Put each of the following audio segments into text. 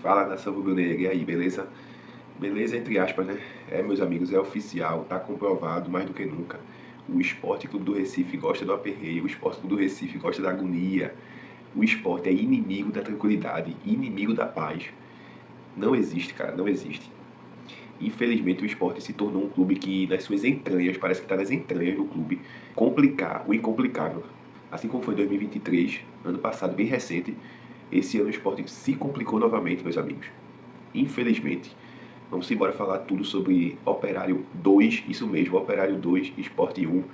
Fala, nação rubro-negra, e aí, beleza? Beleza, entre aspas, né? Meus amigos, é oficial, tá comprovado mais do que nunca. O Esporte Clube do Recife gosta do aperreio, o Esporte Clube do Recife gosta da agonia. O esporte é inimigo da tranquilidade, inimigo da paz. Não existe, cara, não existe. Infelizmente, o esporte se tornou um clube que, nas suas entranhas, parece que está nas entranhas do clube, complicar o incomplicável. Assim como foi em 2023, ano passado, bem recente, esse ano o esporte se complicou novamente, meus amigos. Infelizmente. Vamos embora falar tudo sobre Operário 2, isso mesmo, Operário 2, Sport 1.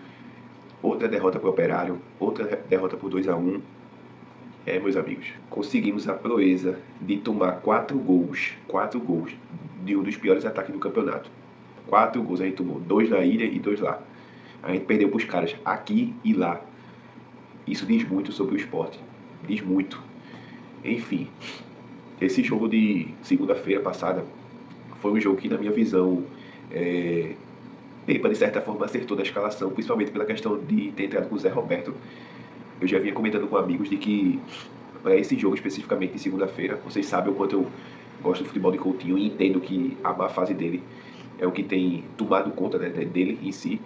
Outra derrota para o Operário, outra derrota por 2-1. Meus amigos, conseguimos a proeza de tomar 4 gols de um dos piores ataques do campeonato. 4 gols a gente tomou, 2 na ilha e 2 lá. A gente perdeu para os caras aqui e lá. Isso diz muito sobre o esporte, diz muito. Enfim, esse jogo de segunda-feira passada foi um jogo que, na minha visão, Pepa, de certa forma, acertou na escalação, principalmente pela questão de ter entrado com o Zé Roberto. Eu já vinha comentando com amigos de que, para esse jogo especificamente de segunda-feira, vocês sabem o quanto eu gosto do futebol de Coutinho e entendo que a má fase dele é o que tem tomado conta, né, dele em si.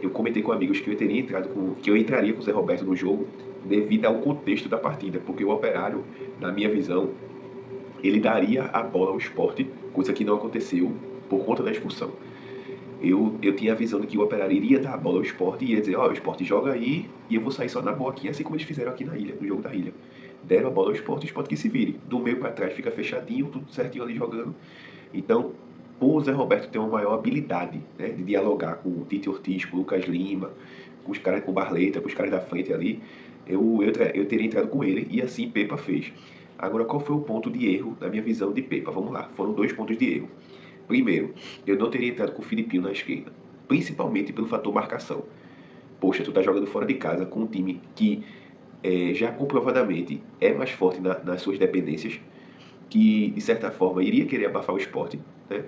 Eu comentei com amigos que eu entraria com o Zé Roberto no jogo devido ao contexto da partida, porque o Operário, na minha visão, ele daria a bola ao esporte, coisa que não aconteceu por conta da expulsão. Eu tinha a visão de que o Operário iria dar a bola ao esporte e ia dizer, ó, o esporte joga aí e eu vou sair só na boa aqui, assim como eles fizeram aqui na ilha, no jogo da ilha. Deram a bola ao esporte, o esporte que se vire. Do meio para trás fica fechadinho, tudo certinho ali jogando. Então, o Zé Roberto tem uma maior habilidade, né, de dialogar com o Tite Ortiz, com o Lucas Lima, com os caras, com o Barleta, com os caras da frente ali. Eu teria entrado com ele e assim Pepa fez. Agora, qual foi o ponto de erro na minha visão de Pepa? Vamos lá, foram 2 pontos de erro. Primeiro, eu não teria entrado com o Filipinho na esquerda, principalmente pelo fator marcação. Poxa, tu tá jogando fora de casa com um time que já comprovadamente é mais forte nas suas dependências, que de certa forma iria querer abafar o esporte, né?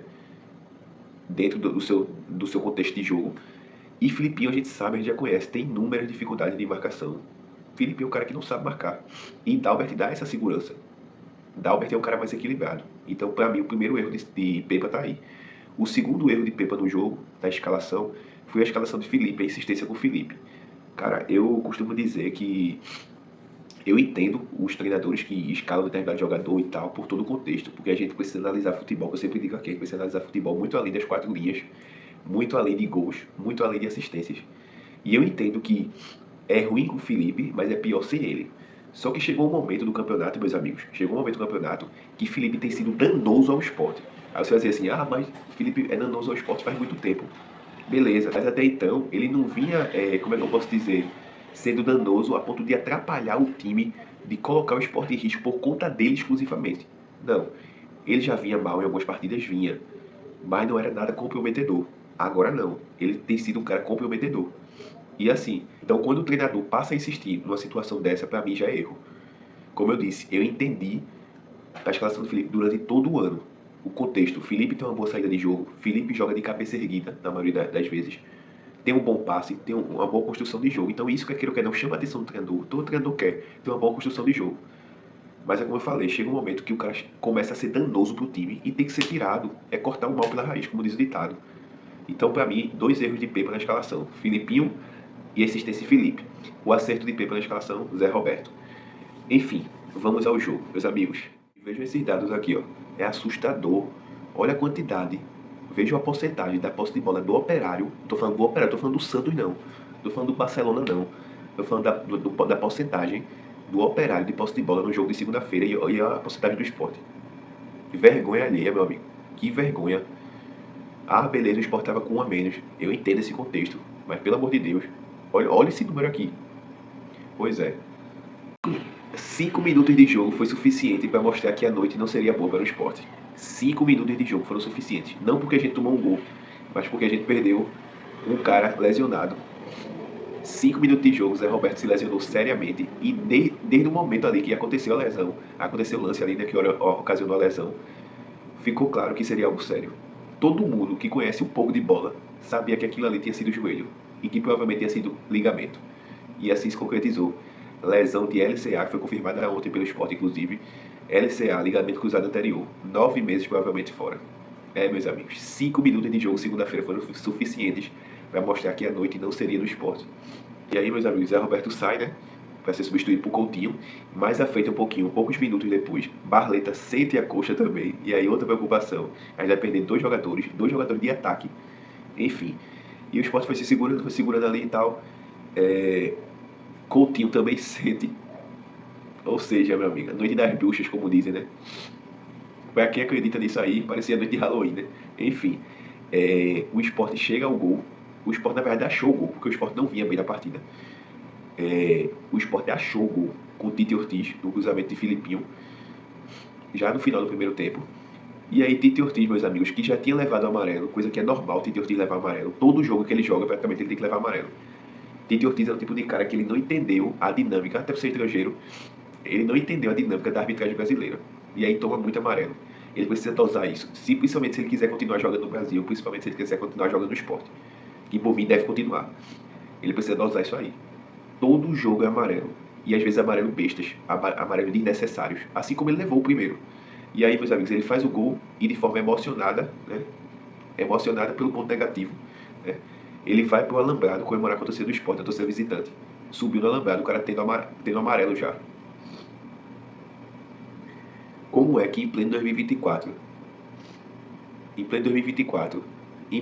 Dentro do seu contexto de jogo. E Filipinho, a gente sabe, a gente já conhece, tem inúmeras dificuldades de marcação. Filipinho é um cara que não sabe marcar. E Dalbert dá essa segurança. Dalbert é um cara mais equilibrado. Então, para mim, o primeiro erro de Pepa tá aí. O segundo erro de Pepa no jogo, na escalação, foi a escalação de Felipe, a insistência com o Felipe. Cara, eu costumo dizer que eu entendo os treinadores que escalam determinado jogador e tal, por todo o contexto, porque a gente precisa analisar futebol, que eu sempre digo aqui, a gente precisa analisar futebol muito além das 4 linhas, muito além de gols, muito além de assistências. E eu entendo que é ruim com o Felipe, mas é pior sem ele. Só que chegou um momento do campeonato, meus amigos, chegou um momento do campeonato que Felipe tem sido danoso ao esporte. Aí você vai dizer assim, mas Felipe é danoso ao esporte faz muito tempo. Beleza, mas até então ele não vinha, como é que eu posso dizer, sendo danoso a ponto de atrapalhar o time, de colocar o esporte em risco por conta dele exclusivamente. Não, ele já vinha mal em algumas partidas, vinha, mas não era nada comprometedor. Agora não, ele tem sido um cara comprometedor. E assim, então quando o treinador passa a insistir numa situação dessa, pra mim já é erro. Como eu disse, eu entendi a escalação do Felipe durante todo o ano. O contexto, o Felipe tem uma boa saída de jogo, Felipe joga de cabeça erguida na maioria das vezes. Tem um bom passe, tem uma boa construção de jogo. Então isso que eu quero não chama a atenção do treinador. Todo treinador quer ter uma boa construção de jogo. Mas é como eu falei, chega um momento que o cara começa a ser danoso pro time e tem que ser tirado. É cortar o mal pela raiz, como diz o ditado. Então, pra mim, 2 erros de Pepa na escalação. Filipinho e assistência de Felipe. O acerto de Pepa na escalação, Zé Roberto. Enfim, vamos ao jogo, meus amigos. Vejam esses dados aqui, ó. É assustador. Olha a quantidade. Vejam a porcentagem da posse de bola do Operário. Tô falando do Operário, tô falando do Santos não. Tô falando do Barcelona não. Tô falando da porcentagem do Operário de posse de bola no jogo de segunda-feira e a porcentagem do Sport. Vergonha alheia, meu amigo. Que vergonha. Beleza, o Sport tava com 1 a menos. Eu entendo esse contexto. Mas pelo amor de Deus. Olha esse número aqui. Pois é. 5 minutos de jogo foi suficiente para mostrar que a noite não seria boa para o Sport. 5 minutos de jogo foram suficientes. Não porque a gente tomou um gol, mas porque a gente perdeu um cara lesionado. 5 minutos de jogo, Zé Roberto se lesionou seriamente. E desde o momento ali que aconteceu a lesão, aconteceu o lance ali, né, que ocasionou a lesão, ficou claro que seria algo sério. Todo mundo que conhece um pouco de bola sabia que aquilo ali tinha sido joelho e que provavelmente tinha sido ligamento. E assim se concretizou. lesão de LCA, que foi confirmada ontem pelo Sport, inclusive. LCA, ligamento cruzado anterior. 9 meses provavelmente fora. Meus amigos, 5 minutos de jogo segunda-feira foram suficientes para mostrar que a noite não seria do Sport. E aí, meus amigos, Zé Roberto sai, né? Vai ser substituído por Coutinho. Mais à frente um pouquinho, poucos minutos depois, Barleta sente a coxa também. E aí outra preocupação. A gente vai perder dois jogadores de ataque. Enfim. E o Sport foi se segurando ali e tal. Coutinho também sente. Ou seja, meu amigo, noite das bruxas, como dizem, né? Pra quem acredita nisso aí, parecia noite de Halloween, né? Enfim. O Sport chega ao gol. O Sport, na verdade, achou o gol, porque o Sport não vinha bem na partida. O Sport achou o gol com o Tite Ortiz, no cruzamento de Filipinho, já no final do primeiro tempo. E aí Tite Ortiz, meus amigos, que já tinha levado amarelo, coisa que é normal Tite Ortiz levar amarelo. Todo jogo que ele joga, praticamente ele tem que levar amarelo. Tite Ortiz é o tipo de cara que ele não entendeu a dinâmica, até por ser estrangeiro, ele não entendeu a dinâmica da arbitragem brasileira. E aí toma muito amarelo. Ele precisa dosar isso, principalmente se ele quiser continuar jogando no Brasil, principalmente se ele quiser continuar jogando no Sport, que por mim deve continuar. Ele precisa dosar isso aí. Todo jogo é amarelo. E às vezes amarelo bestas, amarelo desnecessários. Assim como ele levou o primeiro. E aí, meus amigos, ele faz o gol e de forma emocionada, né? Emocionada pelo ponto negativo, né? Ele vai pro alambrado comemorar com a torcida do Sport, a torcida visitante. Subiu no alambrado, o cara tendo amarelo já. Como é que em pleno 2024, em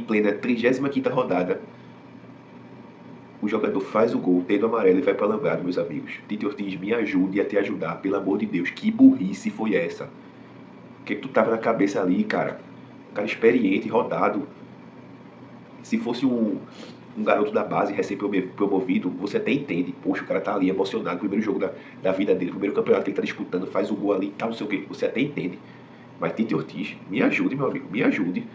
plena 35ª rodada, o jogador faz o gol, tendo amarelo e vai para alambrado, meus amigos? Tite Ortiz, me ajude a te ajudar, pelo amor de Deus. Que burrice foi essa? O que tu tava na cabeça ali, cara? Um cara experiente, rodado. Se fosse um garoto da base recém-promovido, você até entende. Poxa, o cara tá ali emocionado, primeiro jogo da vida dele, primeiro campeonato que ele tá disputando, faz o gol ali e tal, não sei o que. Você até entende. Mas Tite Ortiz, me ajude, meu amigo, me ajude.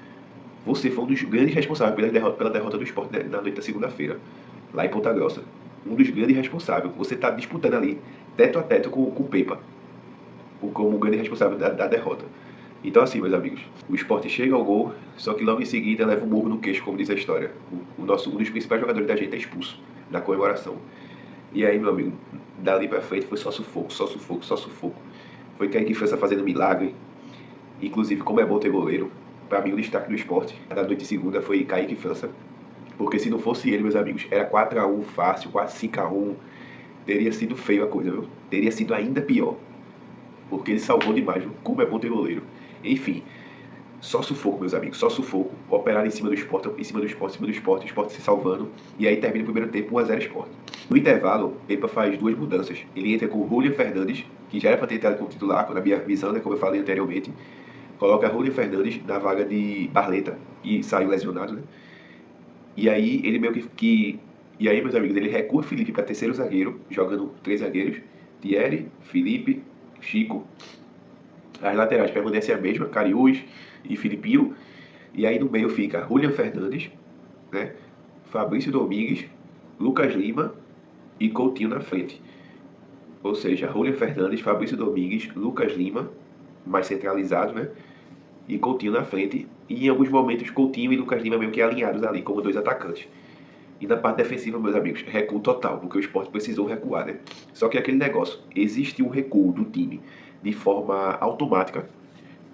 Você foi um dos grandes responsáveis pela derrota do Sport na noite da segunda-feira, lá em Ponta Grossa. Um dos grandes responsáveis. Você tá disputando ali, teto a teto com o Pepa, como grande responsável da derrota. Então assim, meus amigos, o Sport chega ao gol, só que logo em seguida leva um murro no queixo, como diz a história. Um dos principais jogadores da gente é expulso na comemoração. E aí, meu amigo, dali pra frente foi só sufoco, só sufoco, só sufoco. Foi Kaique França fazendo milagre. Inclusive, como é bom ter goleiro. Pra mim, o destaque do Sport da noite de segunda foi Kaique França. Porque se não fosse ele, meus amigos, era 4x1 fácil, 5x1. Teria sido feio a coisa, viu? Teria sido ainda pior. Porque ele salvou demais, viu? Como é bom ter goleiro. Enfim, só sufoco, meus amigos, só sufoco. Operar em cima do Sport, o Sport se salvando. E aí termina o primeiro tempo 1x0 Sport. No intervalo, Pepa faz duas mudanças. Ele entra com o Julian Fernandes, que já era para ter entrado como titular, na minha visão, né, como eu falei anteriormente. Coloca Julian Fernandes na vaga de Barleta, e saiu lesionado, né? E aí ele meio que... E aí, meus amigos, ele recua Felipe para terceiro zagueiro, jogando 3 zagueiros. Thierry, Felipe, Chico. As laterais permanecem a mesma, Cariús e Filipinho. E aí no meio fica Julian Fernandes, né? Fabrício Domingues, Lucas Lima e Coutinho na frente. Ou seja, Julian Fernandes, Fabrício Domingues, Lucas Lima, mais centralizado, né? E Coutinho na frente. E em alguns momentos Coutinho e Lucas Lima meio que alinhados ali como dois atacantes. E na parte defensiva, meus amigos, recuo total, porque o Sport precisou recuar, né? Só que aquele negócio, existe um recuo do time de forma automática.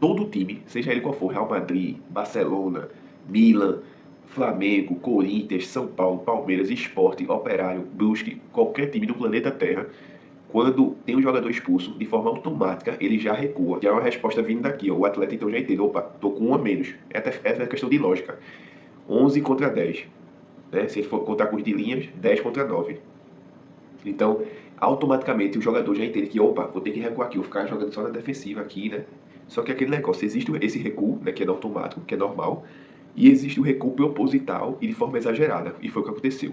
Todo time, seja ele qual for, Real Madrid, Barcelona, Milan, Flamengo, Corinthians, São Paulo, Palmeiras, Sport, Operário, Brusque, qualquer time do planeta Terra, quando tem um jogador expulso, de forma automática, ele já recua. Já é uma resposta vindo daqui, ó. O atleta então já entende, opa, tô com um a menos. Essa é questão de lógica. 11 contra 10. Né? Se ele for contar com os de linhas, 10 contra 9. Então, automaticamente o jogador já entende que, opa, vou ter que recuar aqui, vou ficar jogando só na defensiva aqui, né? Só que aquele negócio, existe esse recuo, né, que é automático, que é normal, e existe o recuo proposital e de forma exagerada, e foi o que aconteceu.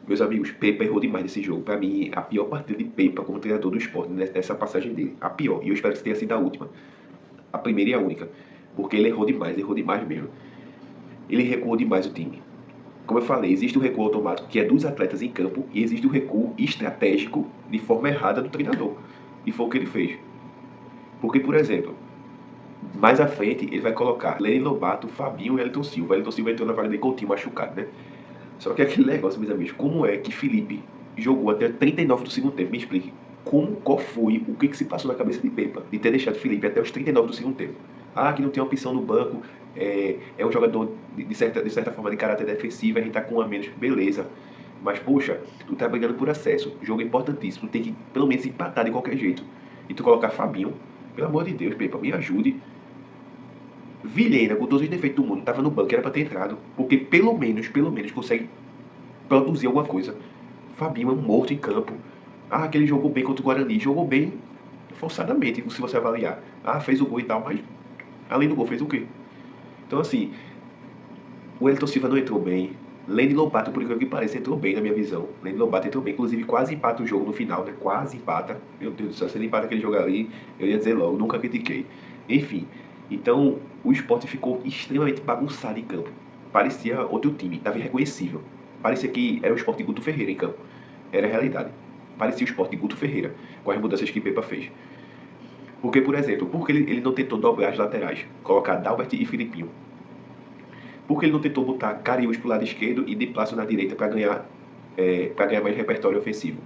Meus amigos, Pepa errou demais nesse jogo. Pra mim, a pior partida de Pepa como treinador do Sport, nessa passagem dele. A pior, e eu espero que tenha sido a última. A primeira e a única. Porque ele errou demais mesmo. Ele recuou demais o time. Como eu falei, existe o recuo automático, que é dos atletas em campo, e existe o recuo estratégico de forma errada do treinador. E foi o que ele fez. Porque, por exemplo, mais à frente ele vai colocar Lenny Lobato, Fabinho e Elton Silva. Elton Silva entrou na vaga de Coutinho machucado, né? Só que aquele negócio, meus amigos, como é que Felipe jogou até 39 do segundo tempo. Me explique. Qual foi, o que se passou na cabeça de Pepa de ter deixado Felipe até os 39 do segundo tempo? Ah, que não tem opção no banco, é um jogador de certa forma de caráter defensivo, a gente tá com um a menos, beleza. Mas, poxa, tu tá brigando por acesso, jogo importantíssimo, tem que pelo menos empatar de qualquer jeito. E tu colocar Fabinho, pelo amor de Deus, Pepa, me ajude. Vilhena, com todos os defeitos do mundo, tava no banco, era pra ter entrado, porque pelo menos consegue produzir alguma coisa. Fabinho é um morto em campo. Ah, que ele jogou bem contra o Guarani. Jogou bem forçadamente, se você avaliar. Ah, fez o gol e tal, mas além do gol, fez o quê? Então, assim, o Elton Silva não entrou bem. Lenny Lobato, por incrível que pareça, entrou bem na minha visão. Lenny Lobato entrou bem, inclusive quase empata o jogo no final, né? Quase empata. Meu Deus do céu, se ele empata aquele jogo ali, eu ia dizer logo, nunca critiquei. Enfim, então o Sport ficou extremamente bagunçado em campo. Parecia outro time, estava irreconhecível. Parecia que era o Sport de Guto Ferreira em campo. Era a realidade. Parecia o Sport de Guto Ferreira, com as mudanças que Pepa fez. Porque, por exemplo, porque ele não tentou dobrar as laterais, colocar Dalbert e Filipinho? Porque ele não tentou botar Cariús pro lado esquerdo e De Plácio na direita para ganhar mais repertório ofensivo?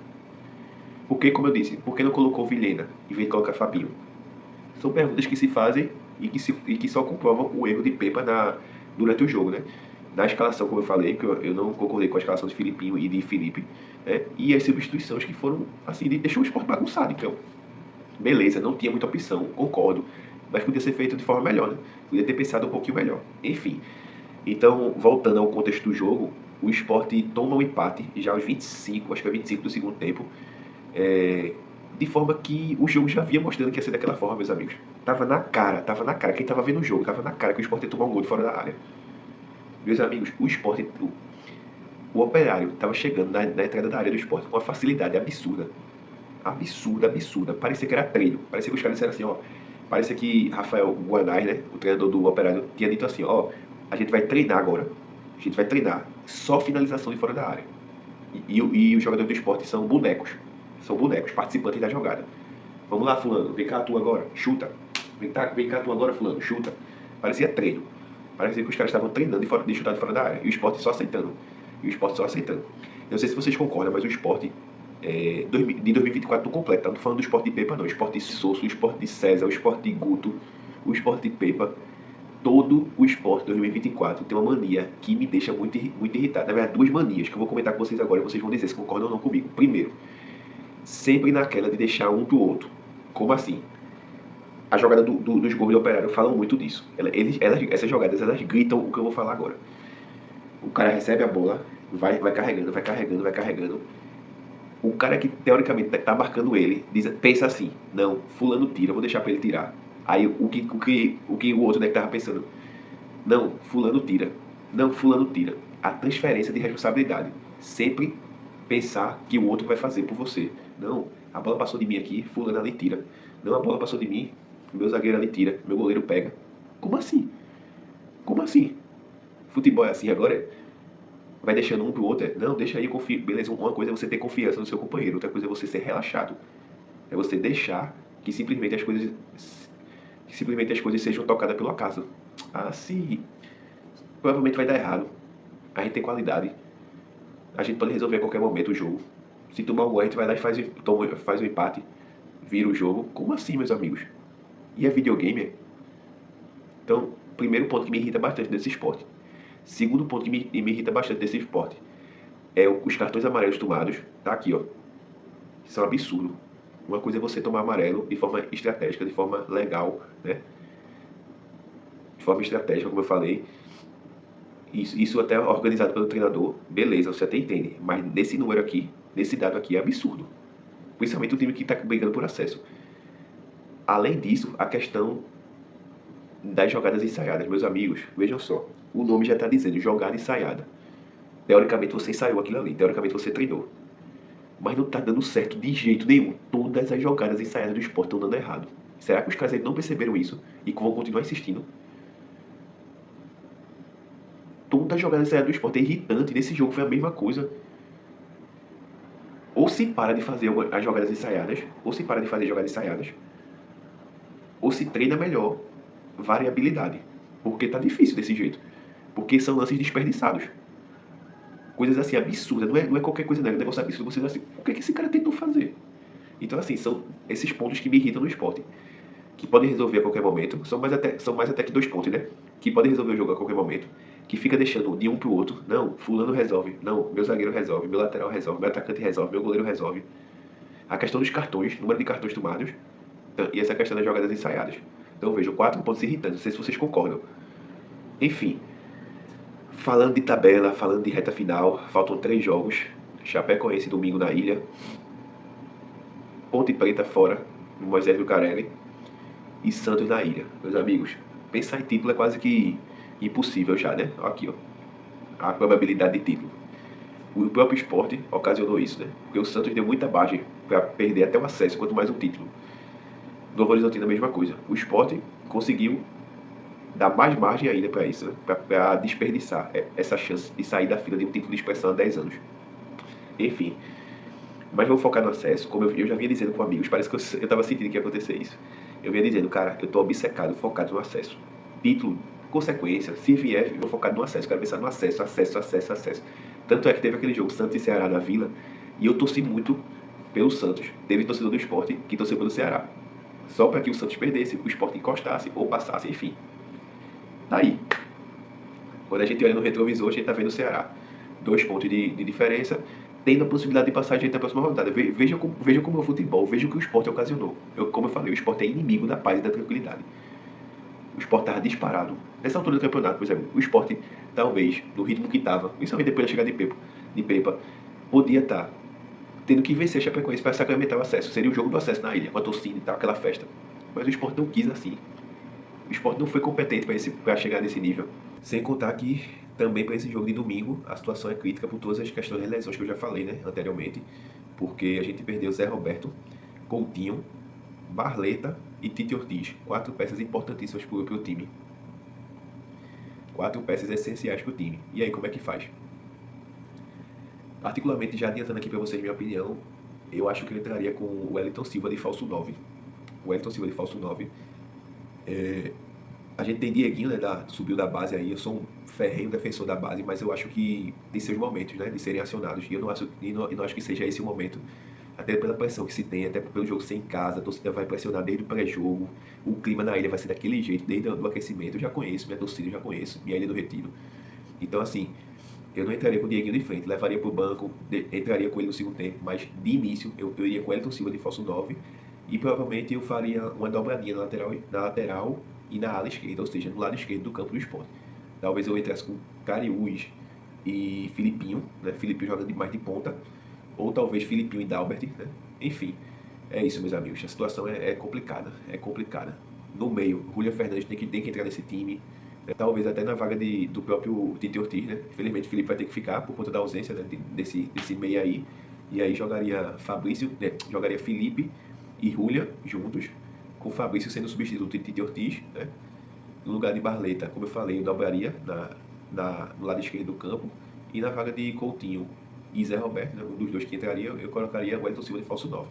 Porque, como eu disse, por que não colocou Vilhena em vez de colocar Fabinho? São perguntas que se fazem e que só comprovam o erro de Pepa durante o jogo, né? Na escalação, como eu falei, que eu não concordei com a escalação de Filipinho e de Felipe, né? E as substituições que foram, assim, deixou o esporte bagunçado, então. Beleza, não tinha muita opção, concordo. Mas podia ser feito de forma melhor, né? Podia ter pensado um pouquinho melhor. Enfim. Então, voltando ao contexto do jogo, o Sport toma um empate já aos 25, acho que é 25 do segundo tempo. De forma que o jogo já vinha mostrando que ia ser daquela forma, meus amigos. Tava na cara. Quem tava vendo o jogo, tava na cara que o Sport ia tomar um gol de fora da área. Meus amigos, o Operário tava chegando na entrada da área do Sport com uma facilidade absurda. Absurda. Parecia que era treino. Parecia que os caras disseram assim, ó. Parecia que Rafael Guanais, né, o treinador do Operário, tinha dito assim, ó, a gente vai treinar agora. A gente vai treinar. Só finalização de fora da área. E os jogadores do Sport são bonecos. São bonecos, participantes da jogada. Vamos lá, fulano, vem cá tu agora, chuta. Vem cá tu agora, fulano, chuta. Parecia treino. Parecia que os caras estavam treinando de chutar de fora da área. E o Sport só aceitando. Não sei se vocês concordam, mas o Sport de 2024 não completa. Não tô falando do Sport de Pepa, não. O Sport de Sosso, o Sport de César, o Sport de Guto, o Sport de Pepa. Todo o Sport 2024 tem uma mania que me deixa muito irritado. Na verdade, duas manias que eu vou comentar com vocês agora e vocês vão dizer se concordam ou não comigo. Primeiro, sempre naquela de deixar um pro outro. Como assim? A jogada dos gols do Operário falam muito disso. Essas jogadas, elas gritam o que eu vou falar agora. O cara recebe a bola, vai carregando. O cara que teoricamente tá marcando ele, pensa assim, não, fulano tira, vou deixar pra ele tirar. Aí o que o outro deve estar pensando, não, fulano tira. A transferência de responsabilidade. Sempre pensar que o outro vai fazer por você. Não, a bola passou de mim aqui, fulano ali tira. Não, a bola passou de mim, meu zagueiro ali tira, meu goleiro pega. Como assim? Futebol é assim agora? Vai deixando um pro outro? Não, deixa aí, confia. Beleza, uma coisa é você ter confiança no seu companheiro, outra coisa é você ser relaxado. É você deixar que simplesmente as coisas sejam tocadas pelo acaso. Ah, sim. Provavelmente vai dar errado. A gente tem qualidade. A gente pode resolver a qualquer momento o jogo. Se tomar um gol, a gente vai lá e faz o empate. Vira o jogo. Como assim, meus amigos? E é videogame? Então, primeiro ponto que me irrita bastante desse esporte. Segundo ponto que me irrita bastante desse esporte é os cartões amarelos tomados. Tá aqui, ó. Isso é um absurdo. Uma coisa é você tomar amarelo de forma estratégica, de forma legal, né? De forma estratégica, como eu falei. Isso até organizado pelo treinador, beleza, você até entende. Mas nesse número aqui, nesse dado aqui, é absurdo. Principalmente o time que está brigando por acesso. Além disso, a questão das jogadas ensaiadas, meus amigos, vejam só. O nome já está dizendo, jogada ensaiada. Teoricamente você ensaiou aquilo ali, teoricamente você treinou. Mas não está dando certo de jeito nenhum. Todas as jogadas ensaiadas do esporte estão dando errado. Será que os caras aí não perceberam isso e vão continuar insistindo? Toda a jogada ensaiada do esporte é irritante. Nesse jogo foi a mesma coisa. Ou se para de fazer as jogadas ensaiadas, ou se treina melhor variabilidade. Porque tá difícil desse jeito. Porque são lances desperdiçados. Coisas assim absurdas, não é qualquer coisa, não, é um negócio absurdo. Você diz assim, o que é que esse cara tentou fazer? Então, assim, são esses pontos que me irritam no esporte, que podem resolver a qualquer momento, são mais até que 2 pontos, né? Que podem resolver o jogo a qualquer momento, que fica deixando de um pro outro. Não, fulano resolve. Não, meu zagueiro resolve, meu lateral resolve, meu atacante resolve, meu goleiro resolve. A questão dos cartões, número de cartões tomados, e essa questão das jogadas ensaiadas. Então eu vejo 4 pontos irritantes, não sei se vocês concordam. Enfim, falando de tabela, falando de reta final, faltam 3 jogos. Chapecoense domingo na Ilha, Ponte Preta fora, no Moisés Lucarelli, e Santos na Ilha. Meus amigos, pensar em título é quase que impossível já, né? Aqui, ó, a probabilidade de título. O próprio Sport ocasionou isso, né? Porque o Santos deu muita margem para perder até o acesso, quanto mais um título. Novo Horizontino a mesma coisa. O Sport conseguiu dar mais margem ainda para isso, né? Para desperdiçar essa chance de sair da fila de um título de expressão há 10 anos. Enfim, mas vamos focar no acesso. Como eu já vinha dizendo com amigos, parece que eu estava sentindo que ia acontecer isso. Eu vinha dizendo, cara, eu estou obcecado, focado no acesso. Título, consequência, se vier, eu vou focar no acesso. Quero pensar no acesso, acesso. Tanto é que teve aquele jogo Santos e Ceará na Vila, e eu torci muito pelo Santos. Teve torcedor do Sport que torceu pelo Ceará. Só para que o Santos perdesse, o Sport encostasse ou passasse, enfim. Tá aí. Quando a gente olha no retrovisor, a gente tá vendo o Ceará. 2 pontos de diferença, tendo a possibilidade de passar a gente na próxima rodada. Veja como é o futebol, veja o que o Sport ocasionou. Como eu falei, o Sport é inimigo da paz e da tranquilidade. O Sport estava disparado. Nessa altura do campeonato, por exemplo, o Sport, talvez, no ritmo que estava, principalmente depois da chegada de Pepa, podia estar tendo que vencer a Chapecoense para sacramentar o acesso. Seria o jogo do acesso na ilha, com a torcida e tal, aquela festa. Mas o Sport não quis assim. O Sport não foi competente para chegar nesse nível. Sem contar que também para esse jogo de domingo a situação é crítica por todas as questões de lesões que eu já falei, né, anteriormente. Porque a gente perdeu Zé Roberto, Coutinho, Barleta e Tite Ortiz. 4 peças importantíssimas para o time. 4 peças essenciais para o time. E aí, como é que faz? Particularmente, já adiantando aqui para vocês minha opinião, eu acho que eu entraria com o Wellington Silva de falso 9. O Wellington Silva de falso 9. A gente tem Dieguinho, né, subiu da base aí. Eu sou um ferrenho defensor da base, mas eu acho que tem seus momentos, né, de serem acionados. E eu não acho que seja esse o momento. Até pela pressão que se tem, até pelo jogo ser em casa, a torcida vai pressionar desde o pré-jogo. O clima na ilha vai ser daquele jeito, desde o aquecimento. Eu já conheço, minha torcida eu já conheço, minha Ilha do Retiro. Então, assim, eu não entraria com o Dieguinho de frente, levaria pro banco, entraria com ele no segundo tempo, mas de início eu iria com o Elton Silva de falso 9 e provavelmente eu faria uma dobradinha na lateral e na ala esquerda, ou seja, no lado esquerdo do campo do Sport. Talvez eu entrasse com Cariús e Filipinho, né? Filipinho jogando mais de ponta, ou talvez Filipinho e Dalbert, né? Enfim, é isso, meus amigos. A situação é complicada, No meio, Julian Fernandes tem que entrar nesse time, né? Talvez até na vaga do próprio Tite Ortiz, né? Infelizmente o Felipe vai ter que ficar por conta da ausência, né, desse meio aí. E aí jogaria Fabrício, né? Jogaria Felipe e Julian juntos, com o Fabrício sendo substituto de Tite Ortiz, né? No lugar de Barleta, como eu falei, eu dobraria no lado esquerdo do campo. E na vaga de Coutinho e Zé Roberto, né, um dos dois que entraria, eu colocaria o Wellington Silva de falso 9.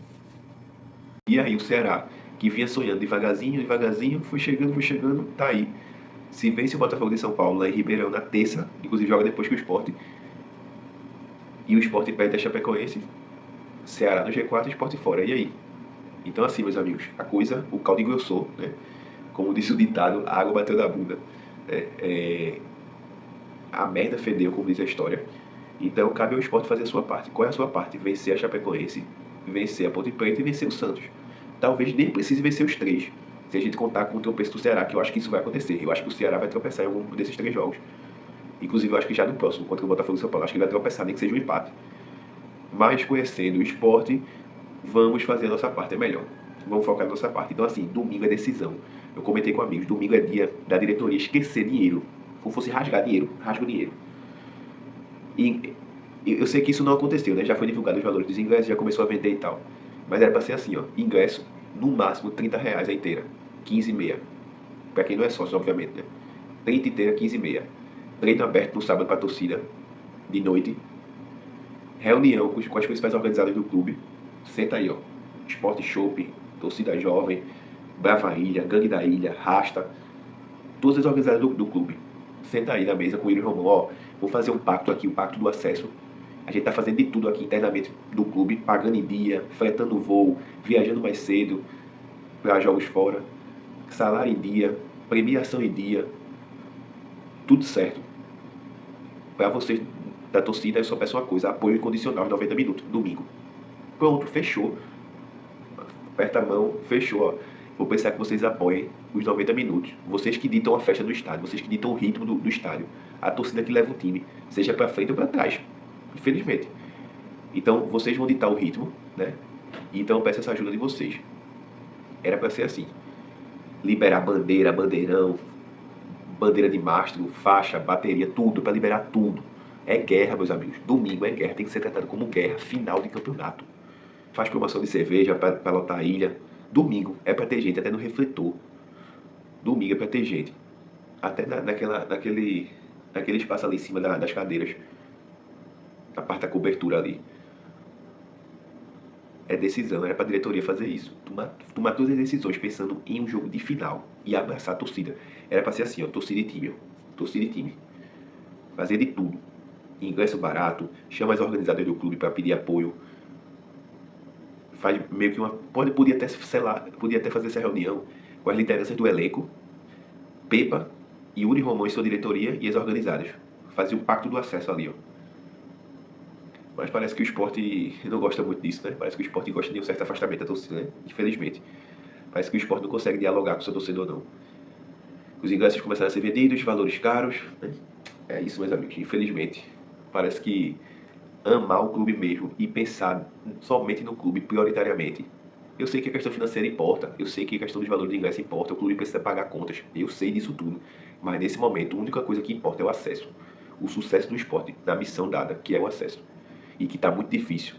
E aí o Ceará, que vinha sonhando devagarzinho, foi chegando, tá aí. Se vence o Botafogo de São Paulo lá em Ribeirão na terça, inclusive joga depois que o Sport, e o Sport perde a Chapecoense, Ceará no G4 e Sport fora. E aí? Então assim, meus amigos, o caldo engrossou, né? Como disse o ditado, a água bateu na bunda. A merda fedeu, como diz a história. Então cabe ao Sport fazer a sua parte. Qual é a sua parte? Vencer a Chapecoense, vencer a Ponte Preta e vencer o Santos. Talvez nem precise vencer os 3, se a gente contar com o tropeço do Ceará, que eu acho que isso vai acontecer. Eu acho que o Ceará vai tropeçar em algum desses 3 jogos. Inclusive, eu acho que já no próximo, contra o Botafogo de São Paulo, acho que ele vai tropeçar, nem que seja um empate. Mas, conhecendo o Sport, vamos fazer a nossa parte, é melhor. Vamos focar na nossa parte. Então, assim, domingo é decisão. Eu comentei com amigos, domingo é dia da diretoria esquecer dinheiro. Como fosse rasgar dinheiro, rasga o dinheiro. E eu sei que isso não aconteceu, né? Já foi divulgado os valores dos ingressos, já começou a vender e tal. Mas era pra ser assim, ó. Ingresso, no máximo, R$30 a inteira. 15,5. Pra quem não é sócio, obviamente, né? 30 inteira, 15,5. Treino aberto no sábado pra torcida, de noite. Reunião com as principais organizadas do clube. Senta aí, ó. Sport Shopping, Torcida Jovem, Brava Ilha, Gangue da Ilha, Rasta. Todas as organizadas do clube. Senta aí na mesa com o William Romão, ó. Vou fazer um pacto aqui, o pacto do acesso. A gente está fazendo de tudo aqui internamente do clube, pagando em dia, fretando voo, viajando mais cedo para jogos fora, salário em dia, premiação em dia, tudo certo. Para vocês da torcida, eu só peço uma coisa: apoio incondicional de 90 minutos, domingo. Pronto, fechou. Aperta a mão, fechou. Ó. Vou pensar que vocês apoiem os 90 minutos. Vocês que ditam a festa do estádio, vocês que ditam o ritmo do estádio. A torcida que leva o time, seja para frente ou para trás, infelizmente. Então, vocês vão ditar o ritmo, né? Então, eu peço essa ajuda de vocês. Era para ser assim. Liberar bandeira, bandeirão, bandeira de mastro, faixa, bateria, tudo, para liberar tudo. É guerra, meus amigos. Domingo é guerra, tem que ser tratado como guerra, final de campeonato. Faz promoção de cerveja para lotar a ilha. Domingo é para ter gente, até no refletor. Domingo é para ter gente. Até naquele espaço ali em cima das cadeiras. Na parte da cobertura ali. É decisão, era para a diretoria fazer isso. Tomar todas as decisões pensando em um jogo de final e abraçar a torcida. Era para ser assim, ó, torcida e time. Torcida e time. Fazer de tudo. Ingresso barato, chama os organizadores do clube para pedir apoio. Faz meio que podia até, sei lá, podia até fazer essa reunião com as lideranças do elenco, Pepa, Yuri Romão e sua diretoria e as organizadas. Fazia o pacto do acesso ali, ó. Mas parece que o esporte não gosta muito disso, né? Parece que o esporte gosta de um certo afastamento da torcida, né? Infelizmente. Parece que o esporte não consegue dialogar com o seu torcedor, não. Os ingressos começaram a ser vendidos, valores caros, né? É isso, meus amigos. Infelizmente, parece que amar o clube mesmo e pensar somente no clube prioritariamente. Eu sei que a questão financeira importa, eu sei que a questão dos valores de ingresso importa, o clube precisa pagar contas, eu sei disso tudo. Mas nesse momento, a única coisa que importa é o acesso. O sucesso do esporte, da missão dada, que é o acesso. E que está muito difícil,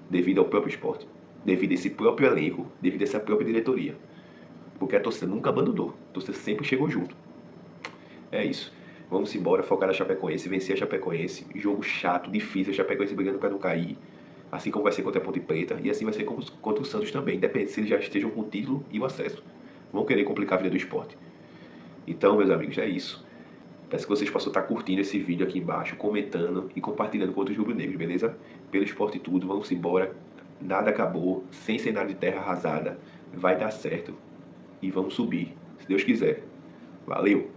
devido ao próprio esporte, devido a esse próprio elenco, devido a essa própria diretoria. Porque a torcida nunca abandonou, a torcida sempre chegou junto. É isso. Vamos embora, focar na Chapecoense, vencer a Chapecoense. Jogo chato, difícil, a Chapecoense brigando para não cair. Assim como vai ser contra a Ponte Preta. E assim vai ser contra o Santos também. Independente se eles já estejam com o título e o acesso. Vão querer complicar a vida do esporte. Então, meus amigos, é isso. Peço que vocês possam estar curtindo esse vídeo aqui embaixo, comentando e compartilhando com outros rubro-negros, beleza? Pelo esporte tudo, vamos embora. Nada acabou, sem cenário de terra arrasada. Vai dar certo. E vamos subir, se Deus quiser. Valeu!